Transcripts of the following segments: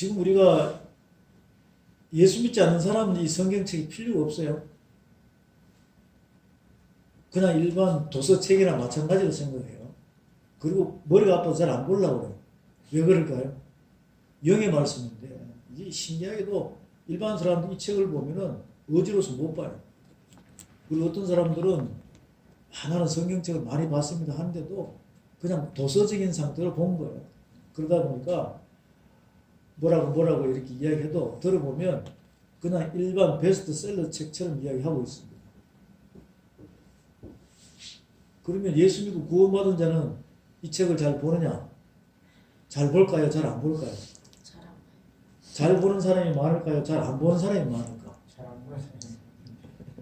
지금 우리가 예수 믿지 않는 사람은 이 성경책이 필요가 없어요. 그냥 일반 도서책이나 마찬가지로 생각해요. 그리고 머리가 아파서 잘 안 보려고 그래요. 왜 그럴까요? 영의 말씀인데, 이게 신기하게도 일반 사람들 이 책을 보면은 어지러워서 못 봐요. 그리고 어떤 사람들은 나는 성경책을 많이 봤습니다 하는데도 그냥 도서적인 상태로 본 거예요. 그러다 보니까 뭐라고 이렇게 이야기해도 들어보면 그냥 일반 베스트셀러 책처럼 이야기하고 있습니다. 그러면 예수 믿고 구원받은 자는 이 책을 잘 보느냐? 잘 볼까요? 잘 안 볼까요? 잘 보는 사람이 많을까요? 잘 안 보는 사람이 많을까?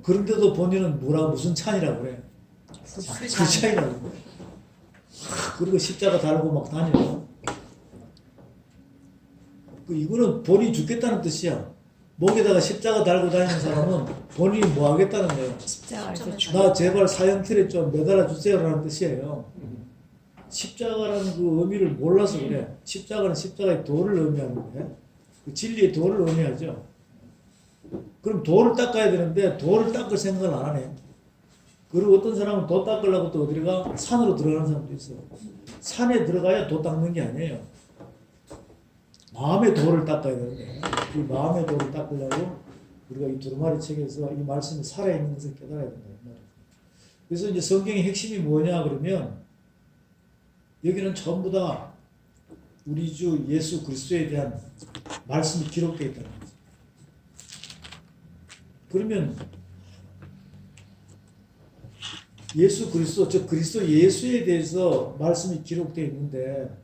그런데도 본인은 무슨 찬이라고 그래? 그 차이라고. 그리고 십자가 달고 막 다녀요. 이거는 본인이 죽겠다는 뜻이야. 목에다가 십자가 달고 다니는 사람은 본인이 뭐 하겠다는 거예요. 나 제발 사형틀에 좀 매달아 주세요라는 뜻이에요. 십자가라는 그 의미를 몰라서 그래. 십자가는 십자가의 도를 의미하는데 그 진리의 도를 의미하죠. 그럼 도를 닦아야 되는데 도를 닦을 생각을 안 하네. 그리고 어떤 사람은 도 닦으려고 또 어디를 가? 산으로 들어가는 사람도 있어. 산에 들어가야 도 닦는 게 아니에요. 마음의 도를 닦아야 되는데 이 마음의 도를 닦으려고 우리가 이 두루마리 책에서 이 말씀이 살아있는 것을 깨달아야 된다. 그래서 이제 성경의 핵심이 뭐냐 그러면 여기는 전부 다 우리 주 예수 그리스도에 대한 말씀이 기록되어 있다는 거죠. 그러면 예수 그리스도, 즉 그리스도 예수에 대해서 말씀이 기록되어 있는데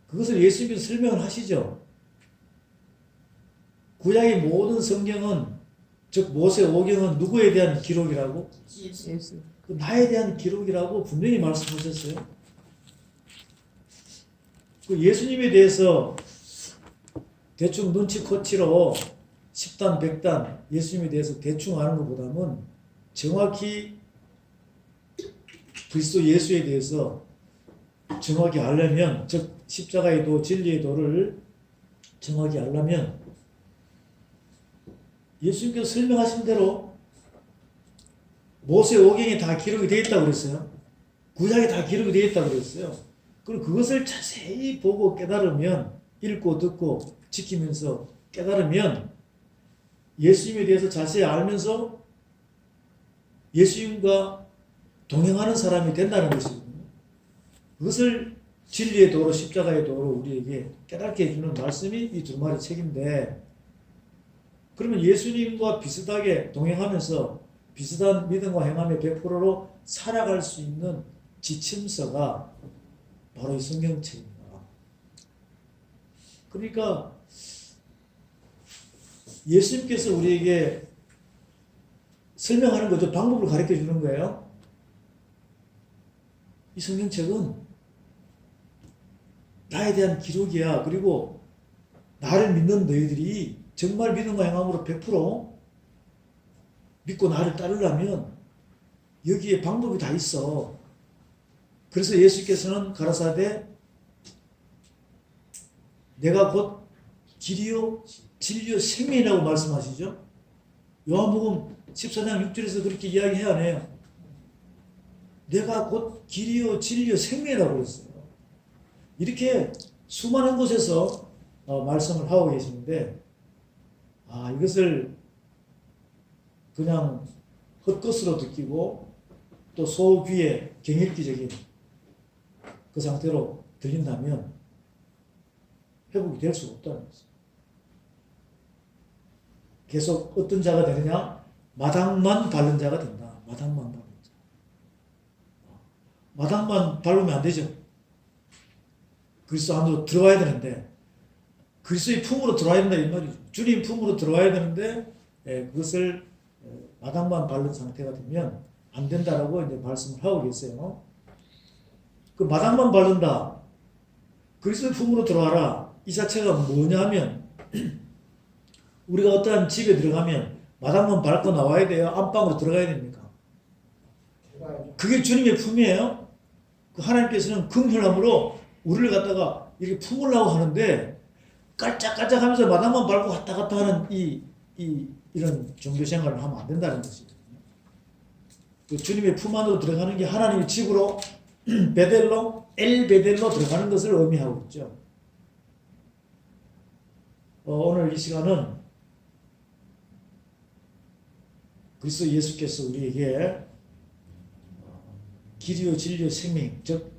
그것을 예수님께서 설명을 하시죠. 구약의 모든 성경은 즉 모세 오경은 누구에 대한 기록이라고? 예수. 나에 대한 기록이라고 분명히 말씀하셨어요. 그 예수님에 대해서 대충 눈치코치로 10단, 100단 예수님에 대해서 대충 아는 것보다는 정확히 그리스도 예수에 대해서 정확히 알려면, 즉 십자가의 도, 진리의 도를 정확히 알려면 예수님께서 설명하신 대로 모세 오경에 다 기록이 되어 있다고 그랬어요. 구약에 다 기록이 되어 있다고 그랬어요. 그리고 그것을 자세히 보고 깨달으면, 읽고 듣고 지키면서 깨달으면 예수님에 대해서 자세히 알면서 예수님과 동행하는 사람이 된다는 것이거든요. 그것을 진리의 도로, 십자가의 도로 우리에게 깨닫게 해주는 말씀이 이 두루마리 책인데, 그러면 예수님과 비슷하게 동행하면서 비슷한 믿음과 행함의 100%로 살아갈 수 있는 지침서가 바로 이 성경책입니다. 그러니까 예수님께서 우리에게 설명하는 거죠. 방법을 가르쳐 주는 거예요. 이 성경책은 나에 대한 기록이야. 그리고 나를 믿는 너희들이 정말 믿음과 행함으로 100% 믿고 나를 따르려면 여기에 방법이 다 있어. 그래서 예수께서는 가라사대 내가 곧 길이요 진리요 생명이라고 말씀하시죠. 요한복음 14장 6절에서 그렇게 이야기해야 하네요. 내가 곧 길이요 진리요 생명이라고 했어요. 이렇게 수많은 곳에서 말씀을 하고 계시는데 이것을 그냥 헛것으로 느끼고 또 소귀에 경읽기적인 그 상태로 들린다면 회복이 될 수가 없다는 거죠. 계속 어떤 자가 되느냐? 마당만 밟는 자가 된다. 마당만 밟는 자. 마당만 밟으면 안 되죠. 그리스도 안으로 들어와야 되는데 그리스도의 품으로 들어와야 된다 이 말이죠. 주님 품으로 들어와야 되는데 그것을 마당만 밟는 상태가 되면 안 된다라고 이제 말씀을 하고 계세요. 그 마당만 밟는다. 그리스도의 품으로 들어와라. 이 자체가 뭐냐 하면 우리가 어떠한 집에 들어가면 마당만 밟고 나와야 돼요? 안방으로 들어가야 됩니까? 그게 주님의 품이에요. 그 하나님께서는 긍휼함으로 우리를 갖다가 이렇게 품으려고 하는데 깔짝깔짝하면서 마당만 밟고 왔다 갔다 하는 이런 종교 생활을 하면 안 된다는 것이거든요. 그 주님의 품 안으로 들어가는 게 하나님의 집으로 베델로 엘베델로 들어가는 것을 의미하고 있죠. 오늘 이 시간은 그리스도 예수께서 우리에게 길이요 진리요 생명, 즉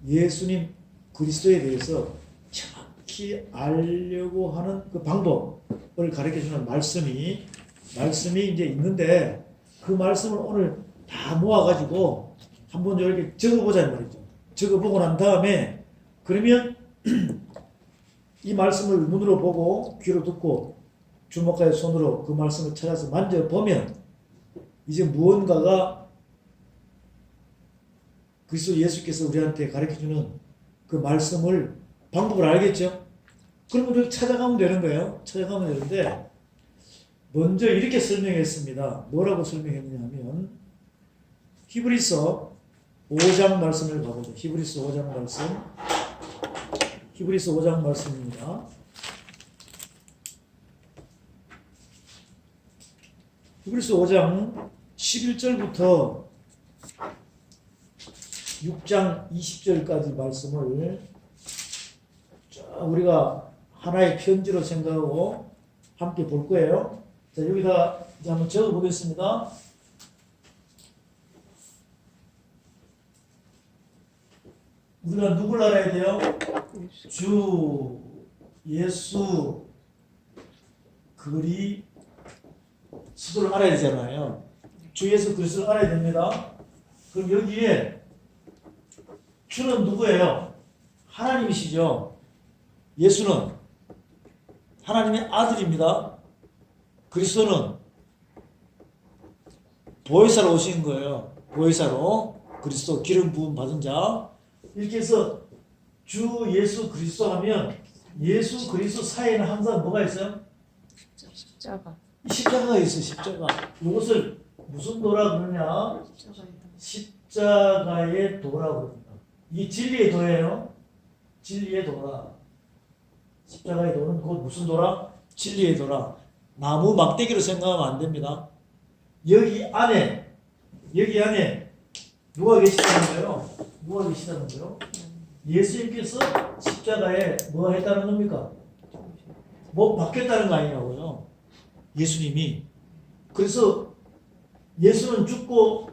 예수님 그리스도에 대해서 정확히 알려고 하는 그 방법을 가르쳐주는 말씀이 이제 있는데, 그 말씀을 오늘 다 모아가지고 한번 이렇게 적어보자 말이죠. 적어보고 난 다음에 그러면 이 말씀을 눈으로 보고 귀로 듣고 주먹과의 손으로 그 말씀을 찾아서 만져보면 이제 무언가가 그리스도 예수께서 우리한테 가르쳐주는 그 말씀을 방법을 알겠죠? 그러면 이렇게 찾아가면 되는 거예요. 찾아가면 되는데 먼저 이렇게 설명했습니다. 뭐라고 설명했느냐 하면 히브리서 5장 말씀을 가보죠. 히브리서 5장 말씀. 히브리서 5장 말씀입니다. 히브리서 5장 11절부터 6장 20절까지 말씀을 우리가 하나의 편지로 생각하고 함께 볼 거예요. 자, 여기다 이제 한번 적어 보겠습니다. 우리가 누굴 알아야 돼요? 주 예수 그리스도를 알아야 되잖아요. 주 예수 그리스도를 알아야 됩니다. 그럼 여기에 주는 누구예요? 하나님이시죠. 예수는 하나님의 아들입니다. 그리스도는 보혜사로 오신 거예요. 보혜사로 그리스도 기름 부음 받은 자. 이렇게 해서 주 예수 그리스도 하면 예수 그리스도 사이에는 항상 뭐가 있어요? 십자가. 십자가가 있어요. 십자가. 이것을 무슨 도라 그러냐? 십자가의 도라고 합니다. 이 진리의 도예요. 진리의 도라. 십자가의 도는 곧 무슨 도라? 진리의 도라. 나무 막대기로 생각하면 안 됩니다. 여기 안에 누가 계시다는 거예요? 누가 계시다는 거예요? 예수님께서 십자가에 뭐 했다는 겁니까? 뭐 바뀌었다는 거 아니냐고요. 예수님이. 그래서 예수는 죽고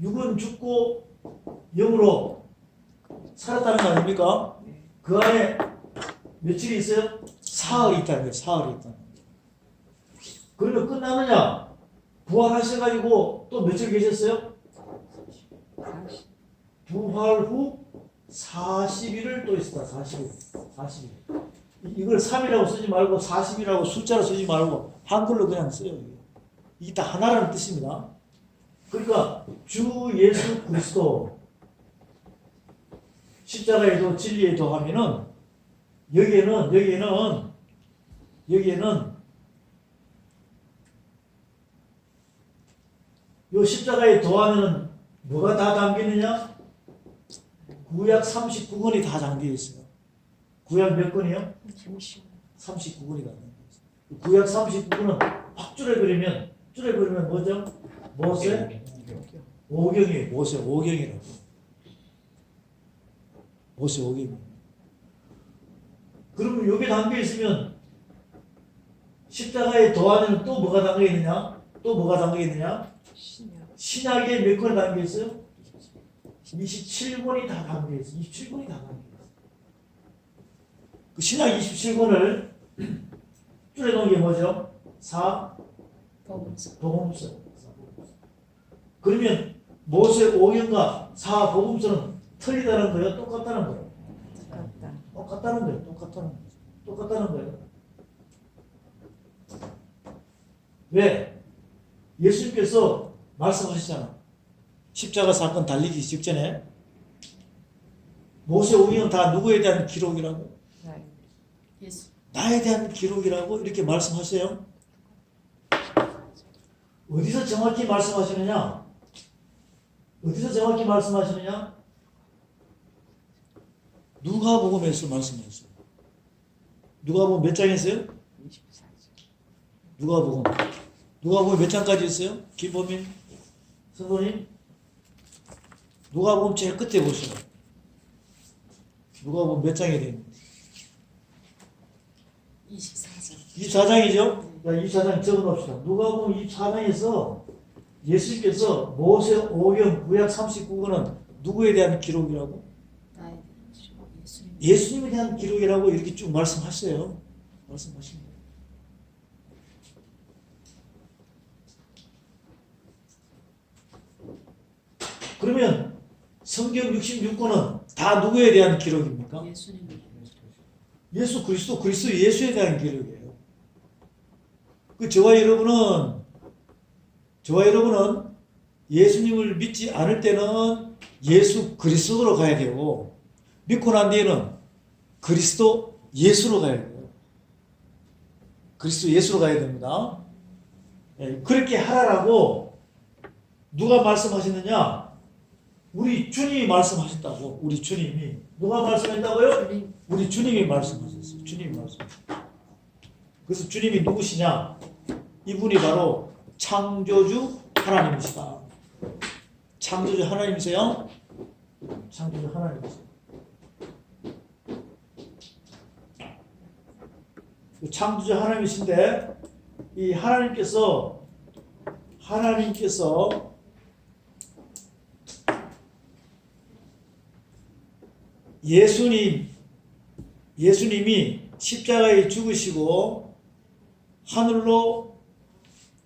육은 죽고 영으로 살았다는 거 아닙니까? 그 안에 며칠이 있어요? 사흘이 있다는 거예요. 사흘이 있다는 거예요. 그러면 끝나느냐? 부활하셔가지고 또 며칠 계셨어요? 부활 후 40일을 또 있었다. 40일. 이걸 3이라고 쓰지 말고 40이라고 숫자로 쓰지 말고 한글로 그냥 써요. 이게 다 하나라는 뜻입니다. 그러니까 주 예수 그리스도 십자가에도 진리에도 하면은 여기에는 요 십자가에 도하면은 뭐가 다 담기느냐? 구약 39권이 다 담겨 있어요. 구약 몇 권이요? 39권이 다 담겨 있어요. 구약 39권은 확 줄여버리면 뭐죠? 모세 오경이에요. 모세 오경이라고. 모세 오경이. 그러면 여기 담겨 있으면 십자가에 도하면 또 뭐가 담겨 있느냐? 신약에 몇 권이 담겨 있어요? 27권이 다 담겨 있어요. 27권이 다 담겨 있어요. 그 신약 27권을 줄여놓은 게 뭐죠? 사복음서. 그러면 모세 오경과 사복음서는 틀리다는 거예요? 똑같다는 거예요? 똑같다는 거예요. 왜? 예수님께서 말씀하시잖아. 십자가 사건 달리기 직전에 모세 오경은 다 누구에 대한 기록이라고? 예수. 나에 대한 기록이라고 이렇게 말씀하세요. 어디서 정확히 말씀하시느냐? 누가복음에서 말씀하셨어요. 누가복음 몇 장에 있어요? 24절. 누가복음 몇 장까지 있어요? 김보민 선생님 누가복음 제일 끝에 보시오. 누가복음 몇 장에 되는 24장. 24장이죠? 자, 24장 적어놓읍시다. 누가복음 24장에서 예수님께서 모세 오경 구약 39권은 누구에 대한 기록이라고? 나에 대한 기록. 예수님. 예수님에 대한 기록이라고 이렇게 쭉 말씀하셨어요. 말씀하신 거예요. 그러면 성경 66권은 다 누구에 대한 기록입니까? 예수님. 예수 그리스도 예수에 대한 기록이에요. 저와 여러분은 예수님을 믿지 않을 때는 예수 그리스도로 가야 되고 믿고 난 뒤에는 그리스도 예수로 가야 돼요. 그리스도 예수로 가야 됩니다. 예, 그렇게 하라고 누가 말씀하셨느냐? 우리 주님이 말씀하셨다고. 우리 주님이 누가 말씀했다고요? 주님. 우리 주님이 말씀하셨어요. 주님이 말씀. 그래서 주님이 누구시냐? 이분이 바로 창조주 하나님이시다. 창조주 하나님이세요? 창조주 하나님이세요. 창조주 하나님이신데 이 하나님께서 예수님이 십자가에 죽으시고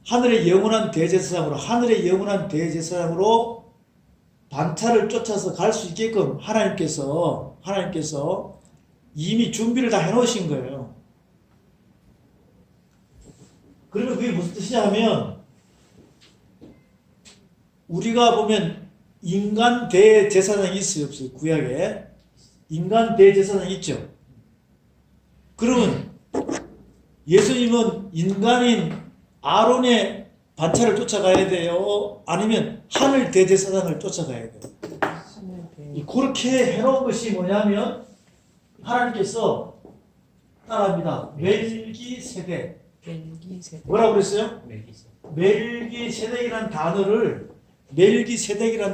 하늘의 영원한 대제사장으로 반차를 쫓아서 갈 수 있게끔 하나님께서 이미 준비를 다 해놓으신 거예요. 그러면 그게 무슨 뜻이냐 하면 우리가 보면 인간 대제사장이 있어요, 없어요? 구약에 인간 대제사장이 있죠. 그러면 예수님은 인간인 아론의 반차를 쫓아가야 돼요? 아니면 하늘 대제사장을 쫓아가야 돼요? 그렇게 해놓은 것이 뭐냐면 하나님께서 따라합니다. 멜기세덱. 뭐라고 그랬어요? 멜기세덱이라는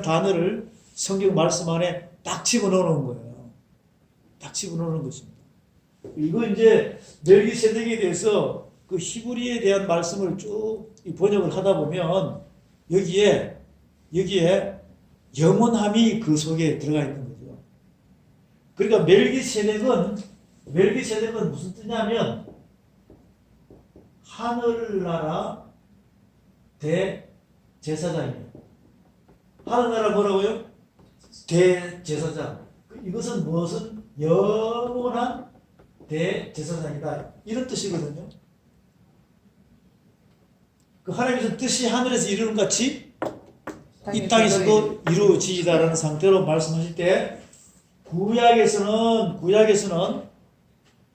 단어를 성경 말씀 안에 딱 집어넣는 거예요. 딱 집어넣는 것입니다. 이거 이제 멜기세덱에 대해서 그 히브리에 대한 말씀을 쭉 번역을 하다 보면 여기에 영원함이 그 속에 들어가 있는 거죠. 그러니까 멜기세덱은 무슨 뜻이냐면 하늘나라 대제사장이에요. 하늘나라 뭐라고요? 대제사장. 이것은 무엇은 영원한 대제사장이다. 이런 뜻이거든요. 그 하나님의 뜻이 하늘에서 이루는 같이 이 땅에서도 이루어지다라는 상태로 말씀하실 때 구약에서는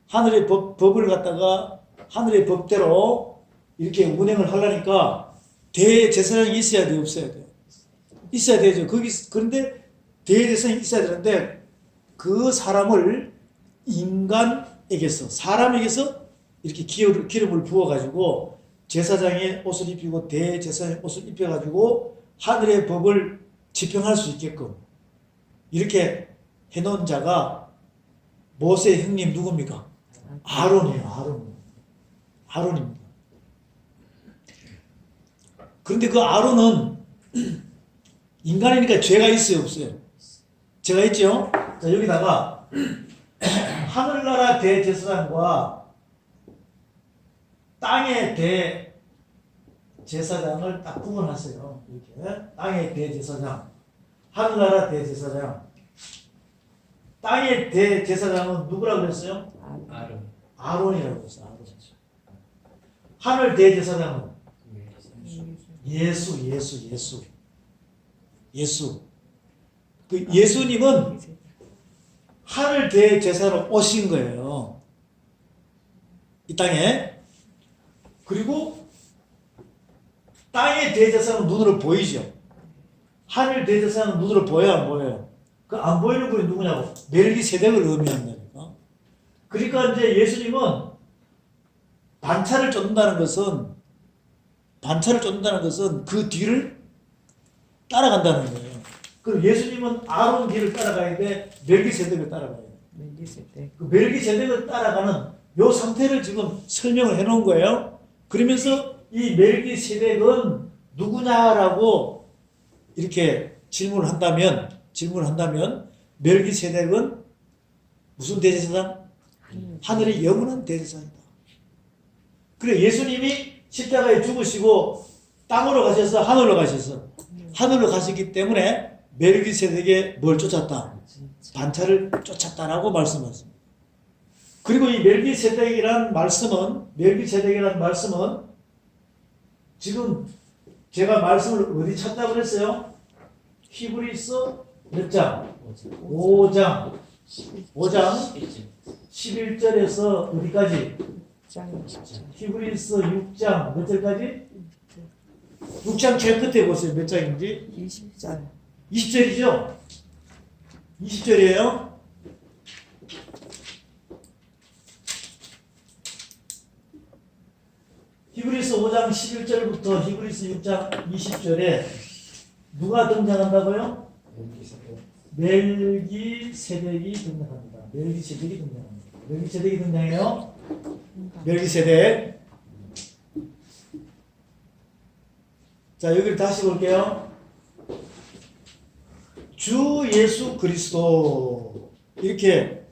하늘의 법을 갖다가 하늘의 법대로 이렇게 운행을 하려니까 대제사장이 있어야 돼요, 없어야 돼요? 있어야 되죠. 그런데 대제사장이 있어야 되는데 그 사람을 사람에게서 이렇게 기름을 부어가지고 제사장의 옷을 입히고 대제사장의 옷을 입혀가지고 하늘의 법을 집행할 수 있게끔 이렇게 해놓은 자가 모세의 형님 누굽니까? 아론이에요. 아론입니다. 그런데 그 아론은 인간이니까 죄가 있어요, 없어요? 죄가 있죠? 자, 여기다가 하늘나라 대제사장과 땅의 대제사장을 딱 구분하세요. 이렇게 땅의 대제사장, 하늘나라 대제사장. 땅의 대제사장은 누구라고 그랬어요? 아론이라고 했어요. 아론. 하늘 대제사장은 예수. 그 예수님은 하늘 대제사로 오신 거예요. 이 땅에. 그리고 땅의 대제사는 눈으로 보이죠. 하늘 대제사는 눈으로 보여요, 안 보여요? 그 안 보이는 분이 누구냐고? 멜기세덱을 의미한다니까. 그러니까 이제 예수님은 반차를 쫓는다는 것은 그 뒤를 따라간다는 거예요. 그럼 예수님은 아론 뒤를 따라가야 돼, 멜기세덱을 따라가야 돼. 멜기세덱. 그 멜기세덱을 따라가는 요 상태를 지금 설명을 해놓은 거예요. 그러면서 이 멜기세덱은 누구냐라고 이렇게 질문을 한다면 멜기세덱은 무슨 대제사장? 하늘의 영원한 대제사장이다. 그래 예수님이 십자가에 죽으시고 땅으로 가셔서 하늘로 가셨기 때문에 멜기세덱의 뭘 쫓았다? 반차를 쫓았다라고 말씀하십니다. 그리고 이 멜기세덱이라는 말씀은 지금 제가 말씀을 어디 찾다고 그랬어요? 히브리서 몇 장? 5장 11절에서 어디까지? 히브리서 6장 몇 절까지? 6장 제일 끝에 보세요. 몇 장인지? 20절. 20절이죠? 20절이에요. 히브리서 5장 11절부터 히브리서 6장 20절에 누가 등장한다고요? 멜기세덱이 등장합니다. 멜기세덱이 등장해요. 멜기세덱. 자, 여기를 다시 볼게요. 주 예수 그리스도 이렇게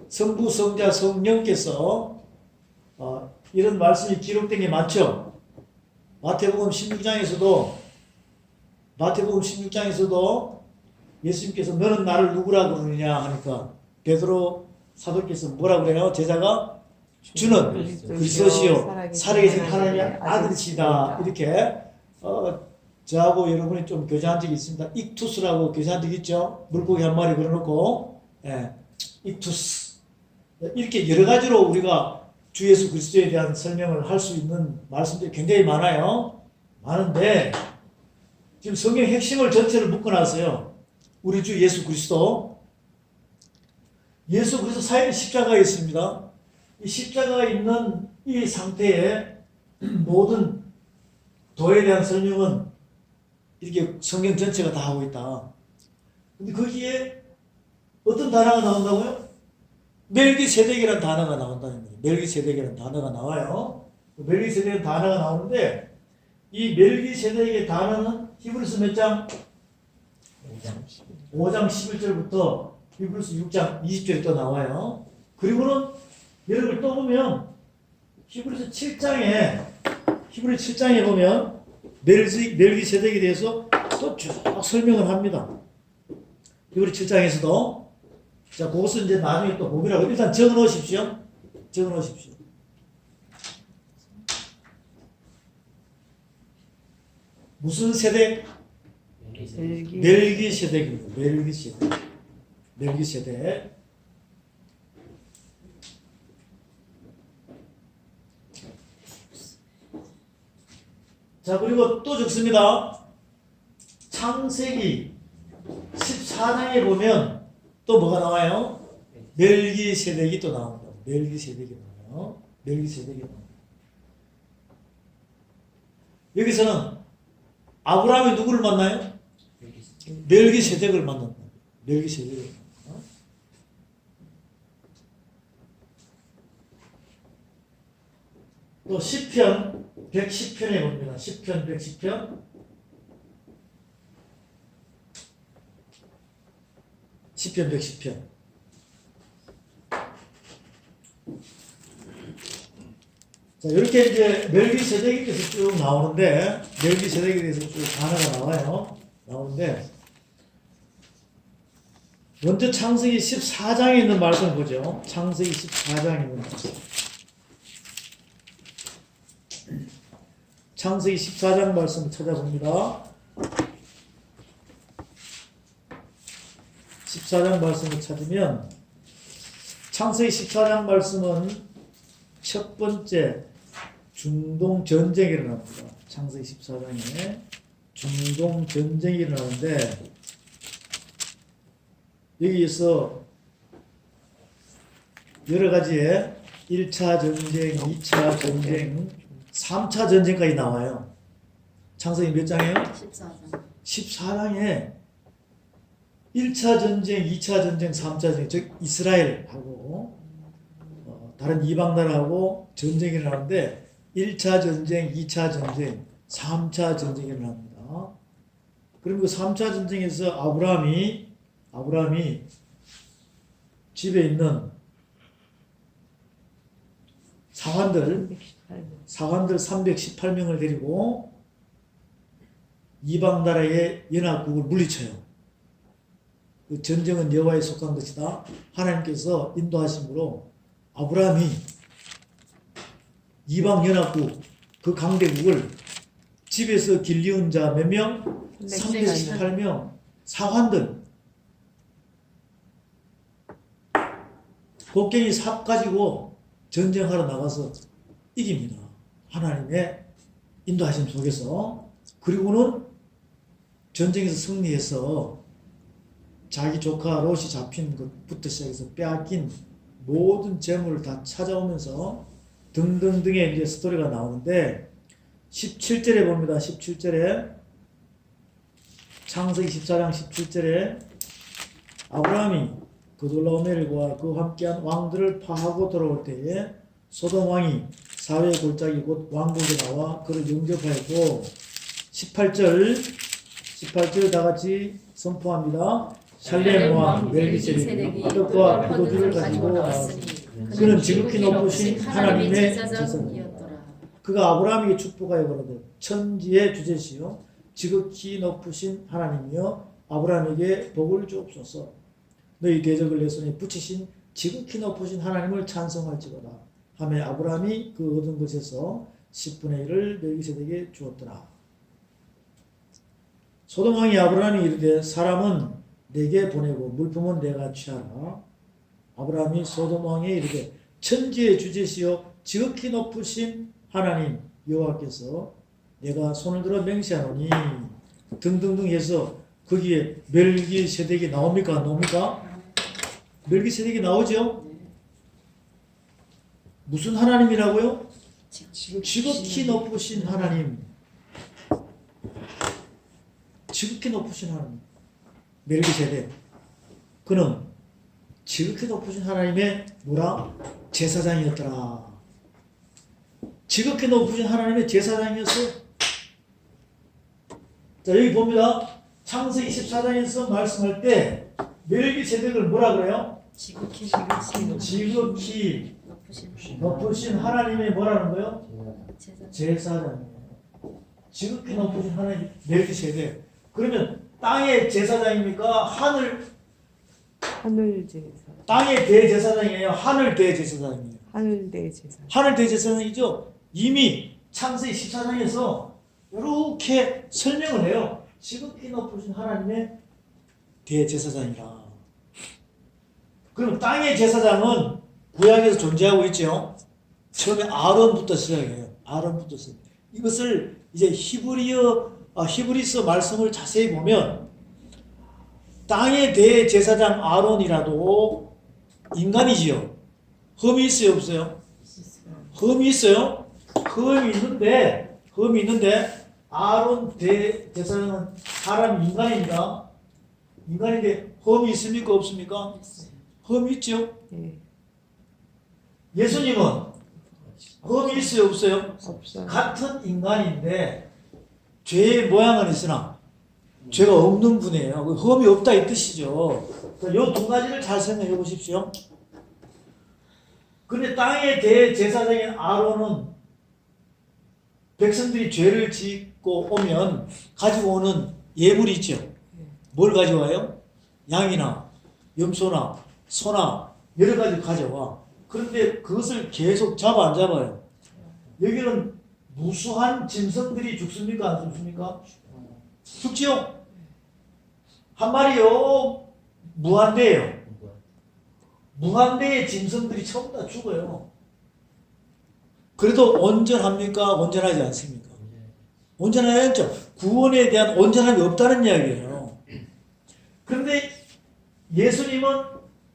성부, 성자, 성령께서 이런 말씀이 기록된 게 많죠. 마태복음 16장에서도 예수님께서 너는 나를 누구라 그러느냐 하니까 베드로 사도께서 뭐라 그래요? 제자가 주는 그리스도시요 살아계신 하나님의 아들이시다. 이렇게 저하고 여러분이 좀 교제한 적이 있습니다. 익투스라고 교제한 적 있죠. 물고기 한 마리 걸어놓고 익투스 이렇게 여러 가지로 우리가 주 예수 그리스도에 대한 설명을 할 수 있는 말씀들이 굉장히 많은데 지금 성경 핵심을 전체를 묶어놨어요. 우리 주 예수 그리스도 사이에 십자가가 있습니다. 이 십자가가 있는 이 상태에 모든 도에 대한 설명은 이렇게 성경 전체가 다 하고 있다. 근데 거기에 어떤 단어가 나온다고요? 멜기세덱이라는 단어가 나온다는 거예요. 멜기세덱이라는 단어가 나와요. 멜기세덱이라는 단어가 나오는데 이 멜기세덱의 단어는 히브리서 몇 장? 5장 11절부터 히브리서 6장 20절에 또 나와요. 그리고는 여러분 또 보면 히브리서 7장에 보면 멜기세덱에 대해서 또 쭉 설명을 합니다. 히브리 7장에서도 자, 그것은 이제 나중에 또 보기라고 일단 적어 놓으십시오. 무슨 세대? 멜기세덱입니다. 멜기세덱. 자, 그리고 또 적습니다. 창세기 14장에 보면 또 뭐가 나와요? 멜기세덱이 또 나옵니다. 멜기세덱이 나와요. 여기서는 아브라함이 누구를 만나요? 멜기세덱을 만난다. 또 시편 110편에 봅니다. 시편 110편. 자, 이렇게 이제 멜기세덱에 대해서 쭉 나오는데, 멜기세덱에 대해서 쭉 단어가 나오는데, 먼저 창세기 14장에 있는 말씀을 보죠. 창세기 14장에 있는 말씀. 창세기 14장 말씀을 찾아봅니다. 14장 말씀을 찾으면 창세기 14장 말씀은 첫 번째 중동 전쟁이 일어납니다. 창세기 14장에 중동 전쟁이 일어나는데 여기에서 여러 가지의 1차 전쟁, 2차 전쟁, 3차 전쟁까지 나와요. 창세기 몇 장이에요? 14장. 14장에 1차 전쟁, 2차 전쟁, 3차 전쟁, 즉 이스라엘하고 다른 이방 나라하고 전쟁이 일어나는데 1차 전쟁, 2차 전쟁, 3차 전쟁이 일어납니다. 그럼 그 3차 전쟁에서 아브라함이 집에 있는 사관들 318명을 데리고 이방 나라의 연합국을 물리쳐요. 그 전쟁은 여호와에 속한 것이다. 하나님께서 인도하심으로 아브라함이 이방 연합국 그 강대국을 집에서 길리운 자 몇 명? 318명 사관들 곡괭이 삽 가지고 전쟁하러 나가서 이깁니다. 하나님의 인도하심 속에서. 그리고는 전쟁에서 승리해서 자기 조카 롯이 잡힌 것부터 시작해서 빼앗긴 모든 재물을 다 찾아오면서 등등등의 이제 스토리가 나오는데 17절에 봅니다. 17절에 창세기 14장 17절에 아브라함이 그돌라오멜과 그와 함께한 왕들을 파하고 돌아올 때에 소돔 왕이 사회의 골짜기 곧 왕국에 나와 그를 영접하였고 18절 다 같이 선포합니다. 살렘 왕 멜기세덱이 떡과 포도주를 가지고 나왔으니 그는 지극히 높으신 하나님의 제사장이었더라. 그가 아브라함에게 축복하여 가로되 천지의 주제시요 지극히 높으신 하나님이여 아브라함에게 복을 주옵소서. 너희 대적을 내 손에 붙이신 지극히 높으신 하나님을 찬송할지로다 하며 아브라함이 그 얻은 것에서 10분의 1을 멜기세덱에게 주었더라. 소돔 왕이 아브라함이 이르되 사람은 내게 보내고 물품은 내가 취하라. 아브라함이 소돔 왕에 이르되 천지의 주제시여 지극히 높으신 하나님 여호와께서 내가 손을 들어 맹세하노니 등등등 해서 거기에 멜기세덱이 나옵니까? 안 나옵니까? 멜기세덱이 나오죠? 무슨 하나님이라고요? 지극히 높으신 하나님. 지극히 높으신 하나님. 멜기세덱. 그는 지극히 높으신 하나님의 뭐라? 제사장이었더라. 지극히 높으신 하나님의 제사장이었어요. 자, 여기 봅니다. 창세기 14장에서 말씀할 때 멜기세덱을 뭐라 그래요? 지극히 높으신 하나님의 뭐라는 거예요? 제사장. 제사장이에요. 지극히 높으신 하나님 멜기세덱. 그러면 땅의 제사장입니까? 하늘 제사. 땅의 대제사장이에요. 하늘 대제사장이에요. 하늘 대제사. 하늘 대제사장이죠. 이미 창세기 14장에서 이렇게 설명을 해요. 지극히 높으신 하나님의 대제사장이라. 그럼 땅의 제사장은 구약에서 존재하고 있죠. 처음에 아론부터 시작해요. 아론부터 시작. 이것을 이제 히브리서 말씀을 자세히 보면 땅의 대제사장 아론이라도 인간이지요. 흠이 있어요, 없어요? 흠이 있어요. 흠이 있는데 아론 대제사장은 사람 인간입니다. 인간인데 흠이 있습니까, 없습니까? 흠이 있죠. 네. 예수님은 흠이 있어요, 없어요? 없어요. 같은 인간인데 죄의 모양은 있으나 죄가 없는 분이에요. 흠이 없다 이 뜻이죠. 이 두 가지를 잘 생각해 보십시오. 근데 땅의 대제사장인 아론은 백성들이 죄를 짓고 오면 가지고 오는 예물이 있죠. 뭘 가져와요? 양이나 염소나 소나 여러 가지 가져와. 그런데 그것을 계속 잡아 안 잡아요? 여기는 무수한 짐승들이 죽습니까? 안 죽습니까? 죽지요? 한 마리요 무한대예요. 무한대의 짐승들이 전부 다 죽어요. 그래도 온전합니까? 온전하지 않습니까? 온전하죠. 구원에 대한 온전함이 없다는 이야기예요. 그런데 예수님은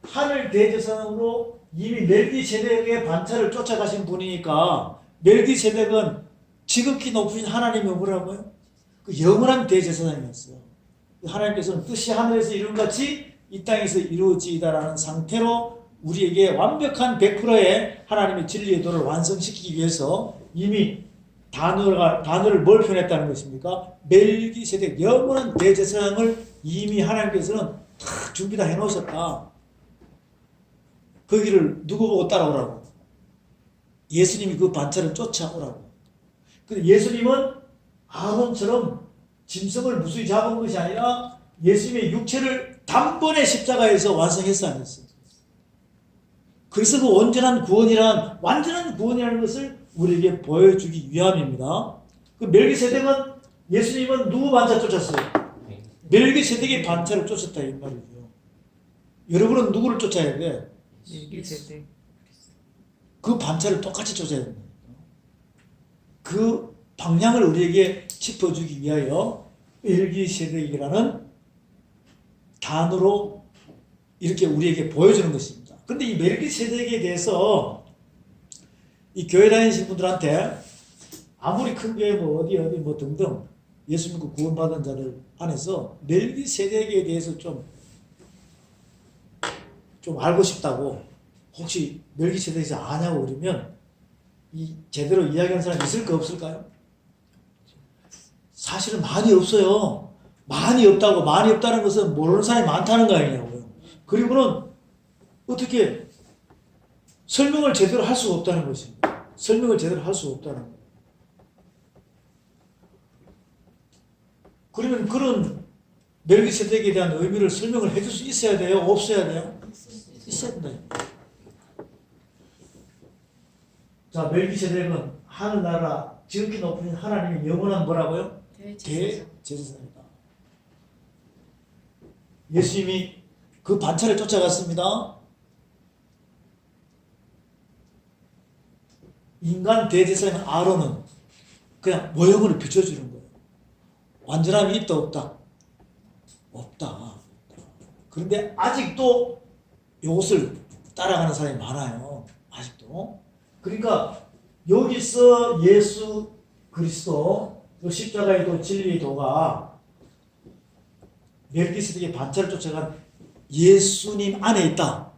하늘 대제사장으로 이미 멜기세덱의 반차를 쫓아가신 분이니까 멜기세덱은 지극히 높으신 하나님이 뭐라고요? 그 영원한 대제사장이었어요. 하나님께서는 뜻이 하늘에서 이룬 같이 이 땅에서 이루어지다라는 상태로 우리에게 완벽한 100%의 하나님의 진리의 도를 완성시키기 위해서 이미 단어를 뭘 표현했다는 것입니까? 멜기세덱 영원한 대제사장을 이미 하나님께서는 다 준비 다 해놓으셨다. 그 길을 누구 보고 따라오라고? 예수님이 그 반차를 쫓아오라고. 근데 예수님은 아론처럼 짐승을 무수히 잡은 것이 아니라 예수님의 육체를 단번에 십자가에서 완성했어 안 했어? 그래서 그 완전한 구원이라는 것을 우리에게 보여주기 위함입니다. 그 멜기세덱은 예수님은 누구 반차 쫓았어요? 멜기세덱의 반차를 쫓았다 이 말이죠. 여러분은 누구를 쫓아야 돼? 멜기세덱. 그 반차를 똑같이 쫓아야 됩니다. 그 방향을 우리에게 짚어주기 위하여 멜기세덱이라는 단어로 이렇게 우리에게 보여주는 것입니다. 그런데 이 멜기세덱에 대해서 이 교회 다니신 분들한테 아무리 큰 교회 뭐 어디 뭐 등등 예수 믿고 구원받은 자들 안에서 멜기세덱에 대해서 좀 알고 싶다고 혹시 멜기세덱에서 아냐고 그러면 이 제대로 이야기하는 사람이 있을까 없을까요? 사실은 많이 없어요. 많이 없다는 것은 모르는 사람이 많다는 거 아니냐고요. 그리고는 어떻게 설명을 제대로 할 수가 없다는 것입니다. 설명을 제대로 할 수가 없다는 거예요. 그러면 그런 멜기세덱에 대한 의미를 설명을 해줄 수 있어야 돼요? 없어야 돼요? 있어야 된다. 자, 멜기세덱은 하늘나라 지극히 높은 하나님의 영원한 뭐라고요? 대제사장이다. 예수님이 그 반차를 쫓아갔습니다. 인간 대제사장 아론은 그냥 모형을 비춰주는 거예요. 완전함이 있다 없다? 없다. 그런데 아직도 이것을 따라가는 사람이 많아요. 아직도. 그러니까 여기서 예수 그리스도 십자가의 도 진리의 도가 멜기세덱의 반차를 쫓아간 예수님 안에 있다.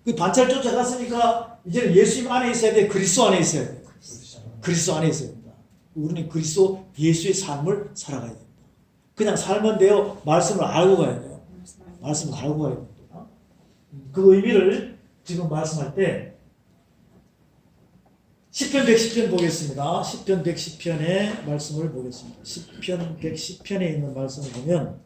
그 반차를 쫓아갔으니까 이제는 예수님 안에 있어야 돼? 그리스도 안에 있어야 돼? 그리스도 안에 있어야 된다. 우리는 그리스도 예수의 삶을 살아가야 된다. 그냥 살면 돼요? 말씀을 알고 가야 돼요. 말씀을 알고 가야 됩니다. 그 의미를 지금 말씀할 때 시편 110편 보겠습니다. 시편 110편의 말씀을 보겠습니다. 시편 110편에 있는 말씀을 보면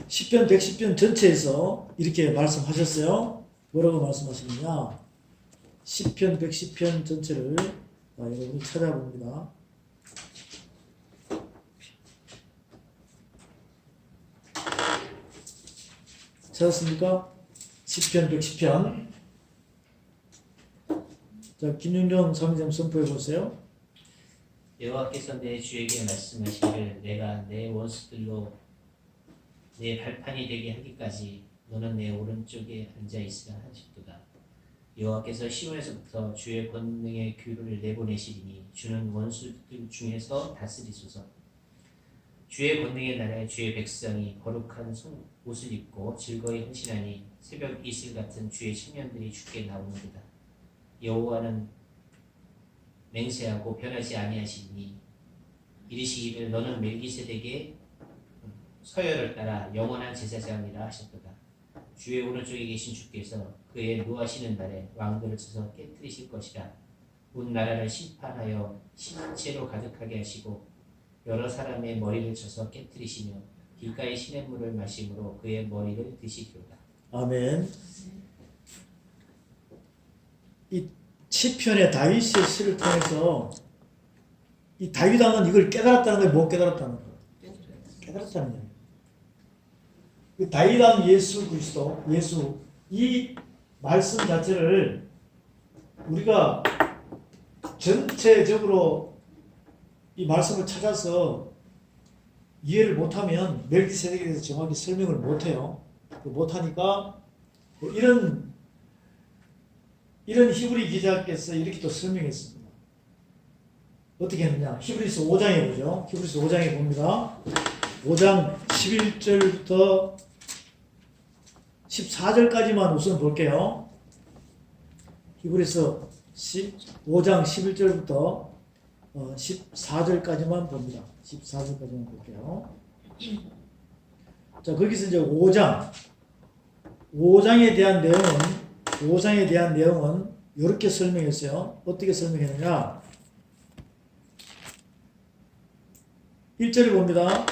시편 110편 전체에서 이렇게 말씀하셨어요. 뭐라고 말씀하시느냐? 시편 110편 전체를 여러분이 찾아봅니다. 찾았습니까? 시편 110편. 자, 김윤경 사무장 선포해 보세요. 여호와께서 내 주에게 말씀하시기를 내가 내 원수들로 내 발판이 되게 하기까지 너는 내 오른쪽에 앉아 있으라 하셨도다. 여호와께서 시온에서부터 주의 권능의 규를 내보내시리니 주는 원수들 중에서 다스리소서. 주의 권능의 날에 주의 백성이 거룩한 옷을 입고 즐거이 헌신하니 새벽 이슬 같은 주의 청년들이 주께 나오는도다. 여호와는 맹세하고 변하지 아니하시니 이르시기를 너는 멜기세덱의 서열을 따라 영원한 제사장이라 하셨도다. 주의 오른쪽에 계신 주께서 그의 노하시는 날에 왕들을 쳐서 깨뜨리실 것이라. 온 나라를 심판하여 신체로 가득하게 하시고 여러 사람의 머리를 쳐서 깨뜨리시며 길가의 시냇물을 마심으로 그의 머리를 드시리로다. 아멘. 이 시편의 다윗의 시를 통해서 이 다윗 왕은 이걸 깨달았다는 거예요? 못 깨달았다는 거예요? 깨달았다는 거예요. 그 다윗 왕 예수 그리스도, 예수 이 말씀 자체를 우리가 전체적으로 이 말씀을 찾아서 이해를 못하면 멜기세덱에 대해서 정확히 설명을 못해요. 못하니까 뭐 이런 히브리 기자께서 이렇게 또 설명했습니다. 어떻게 했느냐? 히브리서 5장에 보죠. 히브리서 5장에 봅니다. 5장 11절부터 14절까지만 우선 볼게요. 히브리서 5장 11절부터 14절까지만 봅니다. 14절까지만 볼게요. 자, 거기서 이제 5장에 대한 내용은 이렇게 설명했어요. 어떻게 설명했느냐? 1절을 봅니다.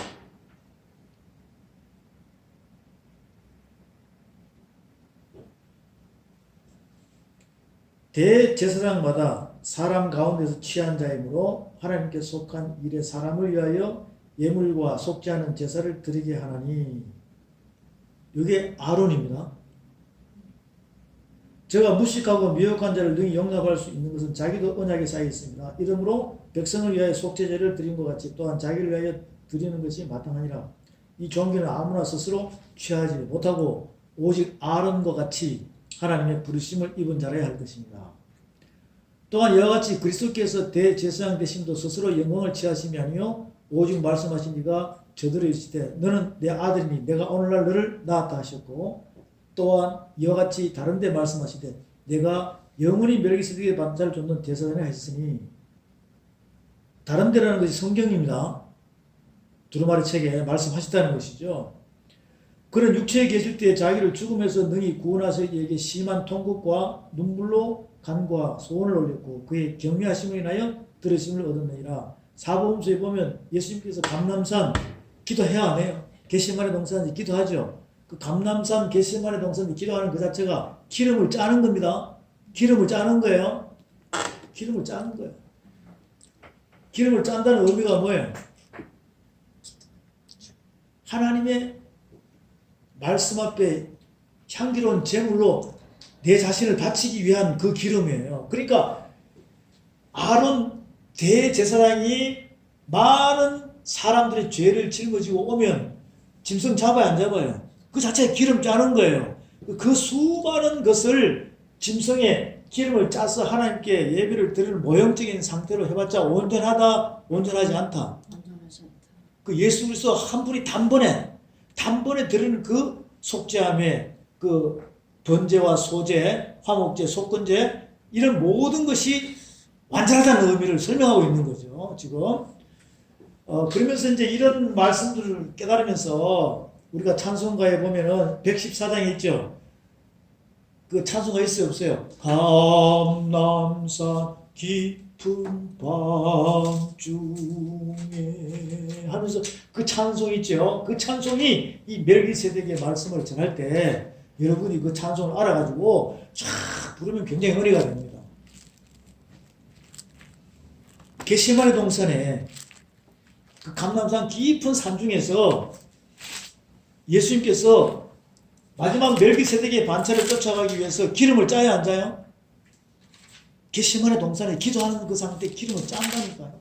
대제사장마다 사람 가운데서 취한 자이므로 하나님께 속한 일에 사람을 위하여 예물과 속지 않은 제사를 드리게 하나니. 이게 아론입니다. 저가 무식하고 미혹한 자를 능히 용납할 수 있는 것은 자기도 언약에 쌓여 있습니다. 이러므로 백성을 위하여 속죄제를 드린 것 같이 또한 자기를 위하여 드리는 것이 마땅하니라. 이 종기는 아무나 스스로 취하지 못하고 오직 아론과 같이 하나님의 부르심을 입은 자라야 할 것입니다. 또한 이와 같이 그리스도께서 대제사장 되심도 스스로 영광을 취하심이 아니요 오직 말씀하신 이가 저들을 이르시되 너는 내 아들이니 내가 오늘날 너를 낳았다 하셨고, 또한 이와 같이 다른 데 말씀하시되 내가 영원히 멜기세덱의 반차를 쫓는 대사장이 하셨으니. 다른 데라는 것이 성경입니다. 두루마리 책에 말씀하셨다는 것이죠. 그는 육체에 계실 때 자기를 죽음에서 능히 구원하사 이에게 심한 통곡과 눈물로 간과 소원을 올렸고 그의 경외하심을 인하여 들으심을 얻었느니라. 사복음서에 보면 예수님께서 감람산 기도해야 하네요. 겟세마네 동산에서 기도하죠. 그 감람산 겟세마네 동산에서 기도하는 그 자체가 기름을 짜는 겁니다. 기름을 짜는 거예요. 기름을 짜는 거예요. 기름을 짠다는 의미가 뭐예요? 하나님의 말씀 앞에 향기로운 제물로 내 자신을 바치기 위한 그 기름이에요. 그러니까 아론 대제사장이 많은 사람들의 죄를 짊어지고 오면 짐승 잡아야 안 잡아요? 그 자체에 기름 짜는 거예요. 그 수많은 것을 짐승에 기름을 짜서 하나님께 예배를 드리는 모형적인 상태로 해봤자 온전하다, 온전하지 않다. 온전하지 않다. 그 예수 그리스도 한 분이 단번에 드리는 그 속죄함의 그 번제와 소제, 화목제, 속건제 이런 모든 것이 완전하다는 의미를 설명하고 있는 거죠. 지금 그러면서 이제 이런 말씀들을 깨달으면서 우리가 찬송가에 보면은 114장에 있죠. 그 찬송가 있어요, 없어요? 감람산 깊은 밤중에 하면서 그 찬송 있죠. 그 찬송이 이 멜기세덱의 말씀을 전할 때 여러분이 그 찬송을 알아가지고 쫙 부르면 굉장히 은혜가 됩니다. 겟세마네 동산에 그 감람산 깊은 산 중에서 예수님께서 마지막 멜기세덱의 반차를 쫓아가기 위해서 기름을 짜야 안 짜요? 겟세마네 동산에 기도하는 그 상태에 기름을 짠다니까요.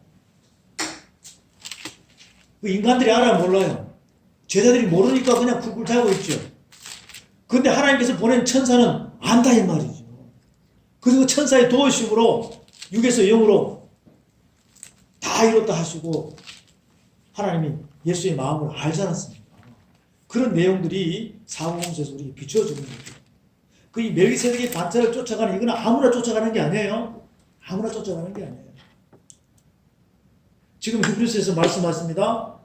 그 인간들이 알아 몰라요. 제자들이 모르니까 그냥 쿨쿨 자고 있죠. 근데 하나님께서 보낸 천사는 안다 이 말이죠. 그리고 천사의 도우심으로 육에서 영으로 다 이뤘다 하시고 하나님이 예수의 마음을 알지 않았습니까? 그런 내용들이 사복음서에서 우리에게 비추어주는 거죠. 그 이 멜기세덱의 반차를 쫓아가는 이거는 아무나 쫓아가는 게 아니에요. 아무나 쫓아가는 게 아니에요. 지금 히브리서에서 말씀하십니다.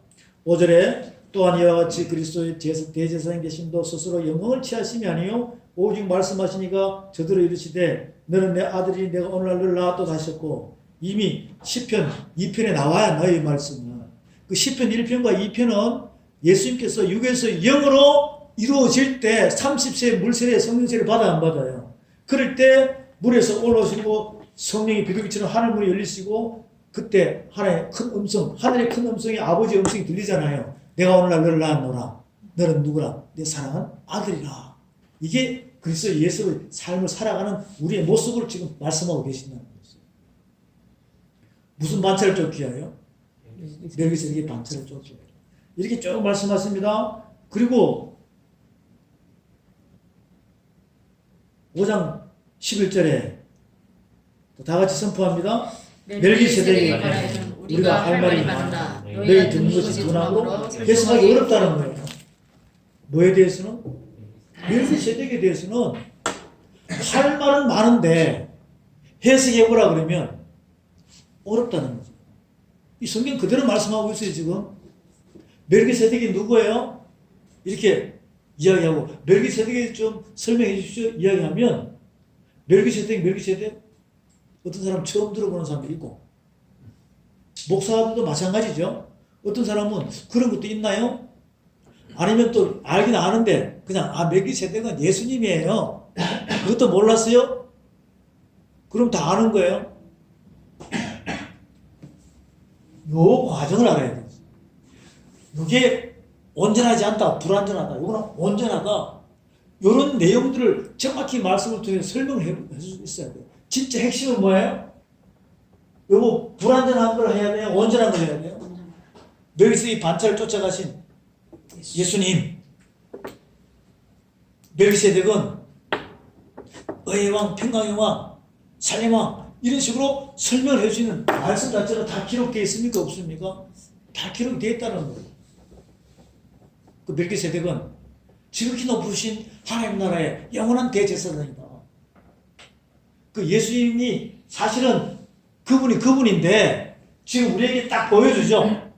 5절에 또한 이와 같이 그리스도의 대제사장 계심도 스스로 영광을 취하심이 아니요 오직 말씀하시니가 저들을 이르시되 너는 내 아들이 내가 오늘날 너를 낳았다 하셨고, 이미 시편 2편에 나와야 너의 말씀은 그 시편 1편과 2편은 예수님께서 육에서 영으로 이루어질 때 30세 물세례 성령세를 받아 안 받아요? 그럴 때 물에서 올라오시고 성령이 비둘기처럼 하늘문이 열리시고 그때 하나의 큰 음성, 하늘의 큰 음성이 아버지의 음성이 들리잖아요. 내가 오늘날 너를 낳았노라. 너는 누구라? 내 사랑하는 아들이라. 이게 그리스도 예수의 삶을 살아가는 우리의 모습을 지금 말씀하고 계신다는 거죠. 무슨 반차를 쫓기 위하여? 멜기세덱의 반차를 쫓기 위하여. 이렇게 쭉 말씀하십니다. 그리고 5장 11절에 다 같이 선포합니다. 멜기세덱에 관하여는 우리가 할 말이 많으나 너희 듣는 것이 둔함으로 해석하기 어렵다는 거예요. 뭐에 대해서는? 멜기세덱에 대해서는 할 말은 많은데 해석해보라 그러면 어렵다는 거죠. 이 성경 그대로 말씀하고 있어요. 지금 멜기세덱이 누구예요? 이렇게 이야기하고 멜기세덱에 좀 설명해 주십시오. 이야기하면 멜기세덱 어떤 사람 처음 들어보는 사람도 있고 목사들도 마찬가지죠. 어떤 사람은 그런 것도 있나요? 아니면 또 알긴 아는데 그냥 멜기세덱은 예수님이에요. 그것도 몰랐어요? 그럼 다 아는 거예요. 요 과정을 알아야 돼요. 이게 온전하지 않다, 불완전하다, 이거는 온전하다. 이런 내용들을 정확히 말씀을 통해 설명을 해 줄 수 있어야 돼요. 진짜 핵심은 뭐예요? 요거 불완전한 걸 해야 돼요? 온전한 걸 해야 돼요? 멜기세덱이 반차를 쫓아가신 예수님. 멜기세덱은 의의 왕, 평강의 왕, 살림의 왕 이런 식으로 설명을 해주는 말씀 자체가 다 기록되어 있습니까? 없습니까? 다 기록되어 있다는 거예요. 그 멜기세덱은 지극히 높으신 하나님 나라의 영원한 대제사장이다. 그 예수님이 사실은 그분인데 지금 우리에게 딱 보여주죠.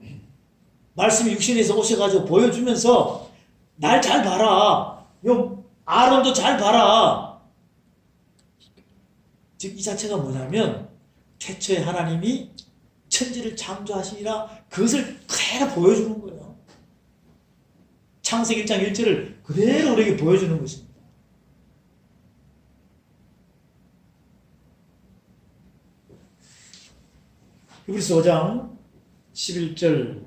말씀이 육신에서 오셔가지고 보여주면서 날 잘 봐라. 요 아론도 잘 봐라. 즉 이 자체가 뭐냐면 최초의 하나님이 천지를 창조하시니라 그것을 그대로 보여주는 거예요. 창세기 1장 1절을 그대로 우리에게 보여주는 것입니다. 히브리서 5장 11절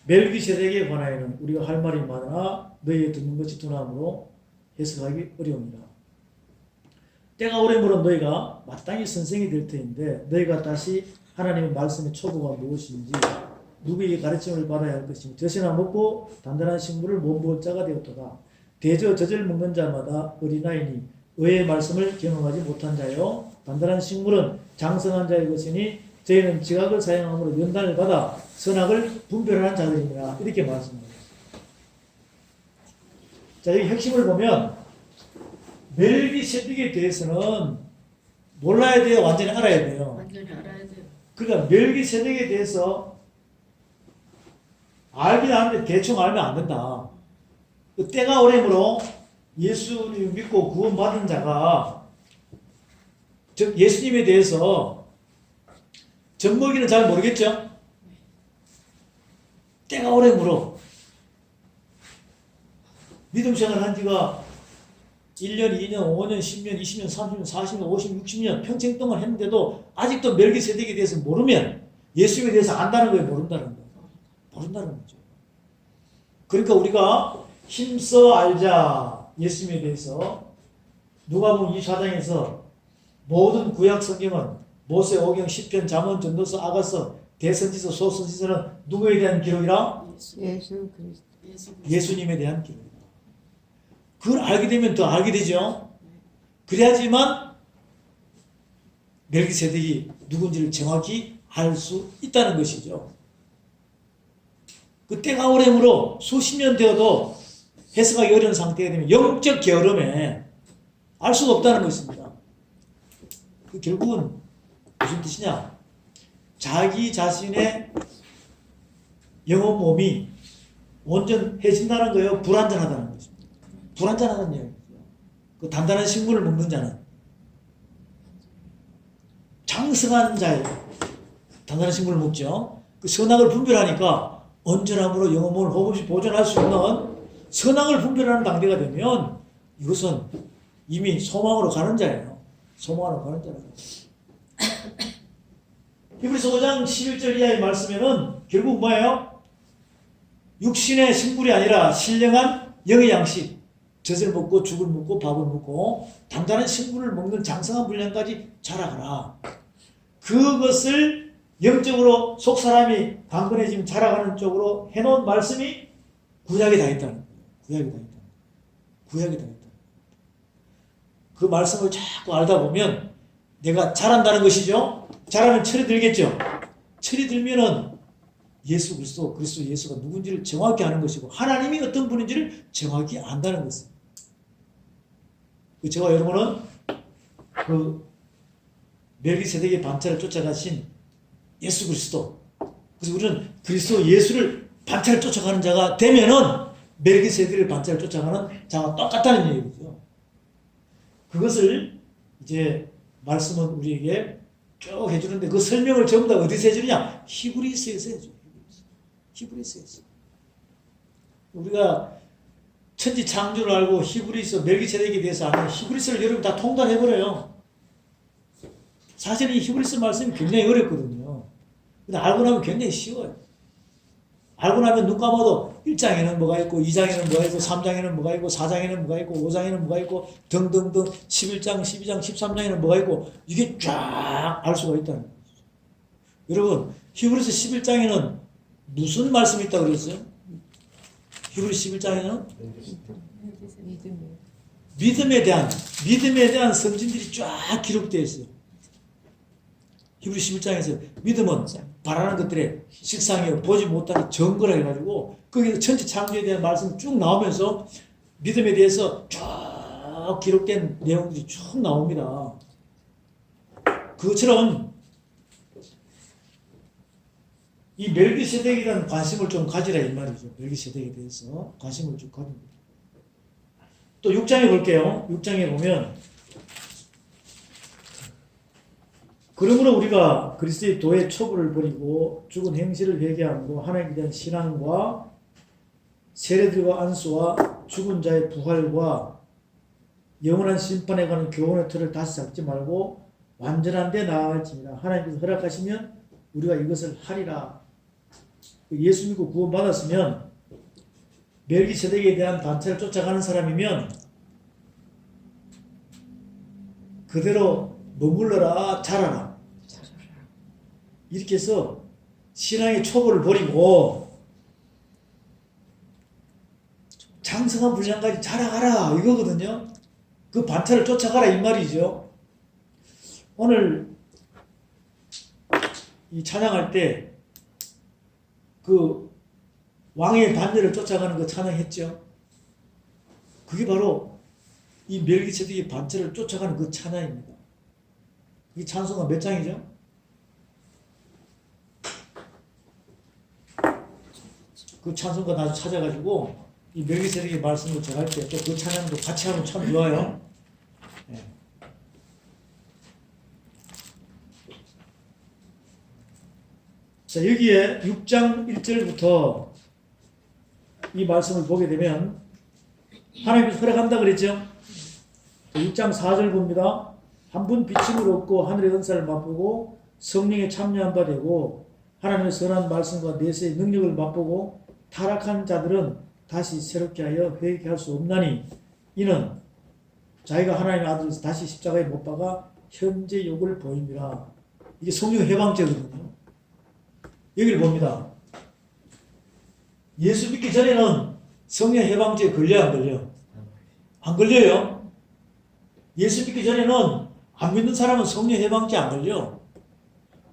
멜기세덱에 관하여는 우리가 할 말이 많으나 너희의 듣는 것이 둔함으로 해석하기 어려웁니다. 때가 오래므로 너희가 마땅히 선생이 될 터인데 너희가 다시 하나님의 말씀의 초보가 무엇인지 누구에게 가르침을 받아야 할 것인지 젖이나 먹고 단단한 식물을 못 먹을 자가 되었도다. 대저 젖을 먹는 자마다 어린아이니 의의 말씀을 경험하지 못한 자요 단단한 식물은 장성한 자의 것이니 저희는 지각을 사용함으로 연단을 받아 선악을 분별하는 자들이니라 이렇게 말씀합니다. 자 여기 핵심을 보면 멜기세덱에 대해서는 몰라야 돼요? 완전히 알아야 돼요? 완전히 알아야 돼요. 그러니까 멜기세덱에 대해서 알긴 아는데 대충 알면 안 된다. 그 때가 오래므로 예수를 믿고 구원받은 자가 즉 예수님에 대해서 젖먹이는 잘 모르겠죠? 때가 오래므로 믿음 생활 한 지가 1년, 2년, 5년, 10년, 20년, 30년, 40년, 50년, 60년 평생 동안 했는데도 아직도 멜기세덱에 대해서 모르면 예수님에 대해서 안다는 거예요? 모른다는 거예요? 모른다는 거죠. 그러니까 우리가 힘써 알자 예수님에 대해서 누가복음 24장에서 모든 구약 성경은 모세, 오경, 시편, 잠언, 전도서, 아가서, 대선지서, 소선지서는 누구에 대한 기록이라? 예수 그리스도. 예수님에 대한 기록이다. 그걸 알게 되면 더 알게 되죠. 그래야지만 멜기세덱이 누군지를 정확히 알 수 있다는 것이죠. 그 때가 오래므로 수십 년 되어도 해석하기 어려운 상태가 되면 영적 게으름에 알 수가 없다는 것입니다. 그 결국은 무슨 뜻이냐? 자기 자신의 영혼 몸이 온전해진다는 거예요? 불완전하다는 것입니다. 불완전하다는 얘기죠. 그 단단한 식물을 먹는 자는 장성한 자예요. 단단한 식물을 먹죠. 그 선악을 분별하니까 온전함으로 영혼 몸을 hov없이 보존할 수 있는 선악을 분별하는 단계가 되면 이것은 이미 소망으로 가는 자예요. 소망으로 가는 자라고. 히브리서 5장 11절 이하의 말씀에는 결국 뭐예요? 육신의 식물이 아니라 신령한 영의 양식, 젖을 먹고 죽을 먹고 밥을 먹고 단단한 식물을 먹는 장성한 분량까지 자라가라. 그것을 영적으로 속 사람이 강건해지면 자라가는 쪽으로 해놓은 말씀이 구약에 다 있다는 거예요. 구약에 다 있다. 구약에 다 있다. 그 말씀을 자꾸 알다 보면 내가 잘한다는 것이죠. 잘하면 철이 들겠죠. 철이 들면은 예수 그리스도 예수가 누군지를 정확히 아는 것이고 하나님이 어떤 분인지를 정확히 안다는 것입니다. 저와 여러분은 그 멜기세덱의 반차를 쫓아가신 예수 그리스도, 그래서 우리는 그리스도 예수를 반차를 쫓아가는 자가 되면은 멜기세덱의 반차를 쫓아가는 자가 똑같다는 얘기죠. 그것을 이제 말씀은 우리에게 쭉 해주는데 그 설명을 전부 다 어디서 해주느냐? 히브리서에서 해줘요. 히브리서에서. 우리가 천지 창조를 알고 히브리서 멜기세덱에 대해서 아는 히브리서를 여러분 다 통달해버려요. 사실 이 히브리서 말씀이 굉장히 어렵거든요. 근데 알고 나면 굉장히 쉬워요. 알고 나면 눈 감아도 1장에는 뭐가 있고 2장에는 뭐가 있고 3장에는 뭐가 있고 4장에는 뭐가 있고 5장에는 뭐가 있고 등등등 11장, 12장, 13장에는 뭐가 있고 이게 쫙 알 수가 있다는 거죠. 여러분 히브리서 11장에는 무슨 말씀이 있다고 그랬어요? 히브리서 11장에는 믿음에 대한 선진들이 쫙 기록되어 있어요. 히브리서 11장에서 믿음은 바라는 것들의 실상이요 보지 못하는 증거라 해가지고 거기서 천지 창조에 대한 말씀이 쭉 나오면서 믿음에 대해서 쭉 기록된 내용들이 쭉 나옵니다. 그것처럼 이 멜기세덱이라는 관심을 좀 가지라 이 말이죠. 멜기세덱에 대해서 관심을 좀 가집니다. 또 6장에 볼게요. 6장에 보면 그러므로 우리가 그리스도의 도의 초부를 버리고 죽은 행실을 회개하고 하나님에 대한 신앙과 세례들과 안수와 죽은 자의 부활과 영원한 심판에 관한 교훈의 틀을 다시 잡지 말고 완전한 데 나아갈지니라. 하나님께서 허락하시면 우리가 이것을 하리라. 예수 믿고 구원받았으면 멜기세덱에 대한 단체를 쫓아가는 사람이면 그대로 머물러라 자라라 이렇게 해서 신앙의 초보를 버리고 장성한 분량까지 자라가라 이거거든요. 그 반차를 쫓아가라 이 말이죠. 오늘 이 찬양할 때 그 왕의 반열을 쫓아가는 거 찬양했죠. 그게 바로 이 멜기세덱의 반차를 쫓아가는 그 찬양입니다. 이 찬송가 몇 장이죠? 그 찬송가 나중에 찾아가지고 이 멜기세덱의 말씀을 전할 때 또 그 찬양도 같이 하면 참 좋아요. 네. 자, 여기에 6장 1절부터 이 말씀을 보게 되면 하나님께서 허락한다 그랬죠? 6장 4절 봅니다. 한 분 비침을 얻고 하늘의 은사를 맛보고 성령에 참여한 바 되고 하나님의 선한 말씀과 내세의 능력을 맛보고 타락한 자들은 다시 새롭게 하여 회개할 수 없나니 이는 자기가 하나님의 아들에서 다시 십자가에 못 박아 현재 욕을 보임이라. 이게 성령 해방죄거든요. 여기를 봅니다. 예수 믿기 전에는 성령 해방죄에 걸려 안 걸려? 안 걸려요. 예수 믿기 전에는 안 믿는 사람은 성령 해방죄 안 걸려.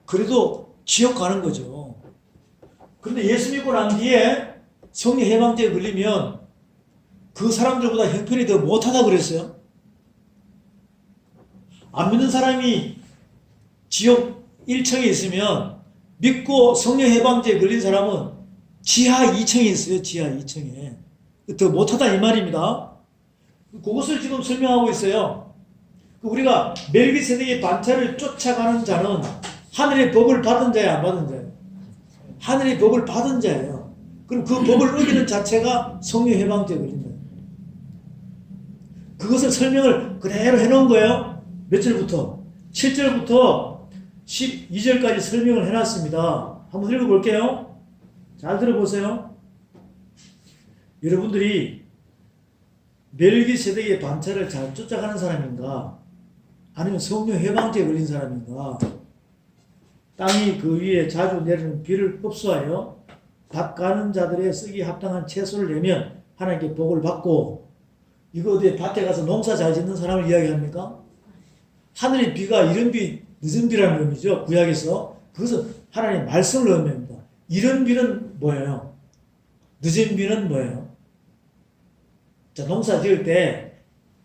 그래도 지옥 가는 거죠. 그런데 예수 믿고 난 뒤에 성령 해방죄에 걸리면 그 사람들보다 형편이 더 못하다 그랬어요. 안 믿는 사람이 지옥 1층에 있으면 믿고 성령 해방죄에 걸린 사람은 지하 2층에 있어요. 지하 2층에. 더 못하다 이 말입니다. 그것을 지금 설명하고 있어요. 우리가 멜기세덱의 반차를 쫓아가는 자는 하늘의 법을 받은 자야, 안 받은 자야? 하늘의 법을 받은 자예요. 그럼 그 법을 어기는 자체가 성령 해방죄에 걸린다. 그것을 설명을 그대로 해놓은 거예요. 몇 절부터? 7절부터 12절까지 설명을 해놨습니다. 한번 읽어볼게요. 잘 들어보세요. 여러분들이 멜기세덱의 반차를 잘 쫓아가는 사람인가? 아니면 성령 해방죄에 걸린 사람인가? 땅이 그 위에 자주 내리는 비를 흡수하여 밭 가는 자들의 쓰기 합당한 채소를 내면 하나님께 복을 받고, 이거 어디 밭에 가서 농사 잘 짓는 사람을 이야기합니까? 하늘의 비가 이른 비, 늦은 비라는 의미죠. 구약에서. 그것은 하나님의 말씀을 의미합니다. 이른 비는 뭐예요? 늦은 비는 뭐예요? 자, 농사 지을 때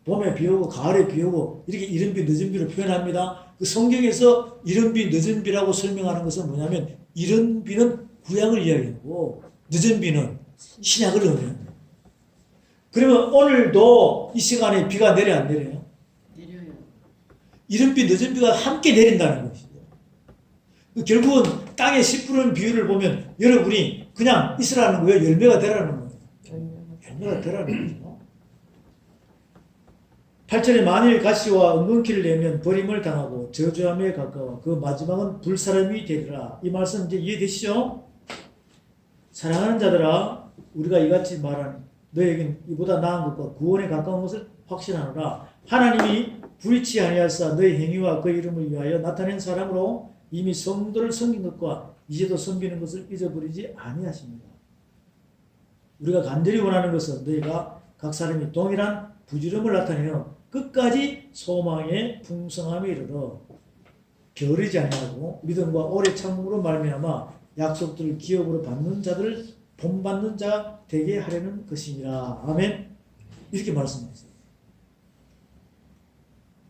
봄에 비 오고 가을에 비 오고 이렇게 이른 비, 늦은 비로 표현합니다. 그 성경에서 이른 비, 늦은 비라고 설명하는 것은 뭐냐면 이른 비는 구약을 이야기하고 늦은 비는 신약을 의미합니다. 그러면 오늘도 이 시간에 비가 내려 안 내려요? 내려요. 이른 비, 늦은 비가 함께 내린다는 것이죠. 결국은 땅에 씨 뿌리는 비유를 보면 여러분이 그냥 있으라는 거예요? 열매가 되라는 거예요? 열매가 되라는 거죠. 8절에 만일 가시와 은근키를 내면 버림을 당하고 저주함에 가까워 그 마지막은 불사람이 되리라. 이 말씀 이제 이해되시죠? 사랑하는 자들아, 우리가 이같이 말하니 너에겐 이보다 나은 것과 구원에 가까운 것을 확신하노라. 하나님이 불의치 아니하사 너의 행위와 그 이름을 위하여 나타낸 사람으로 이미 성도를 섬긴 것과 이제도 섬기는 것을 잊어버리지 아니하십니다. 우리가 간절히 원하는 것은 너희가 각 사람이 동일한 부지런을 나타내어 끝까지 소망의 풍성함에 이르러 게으르지 아니하고 믿음과 오래 참음으로 말미암아 약속들을 기업으로 받는 자들을 본받는 자 되게 하려는 것이니라. 아멘. 이렇게 말씀하셨어요.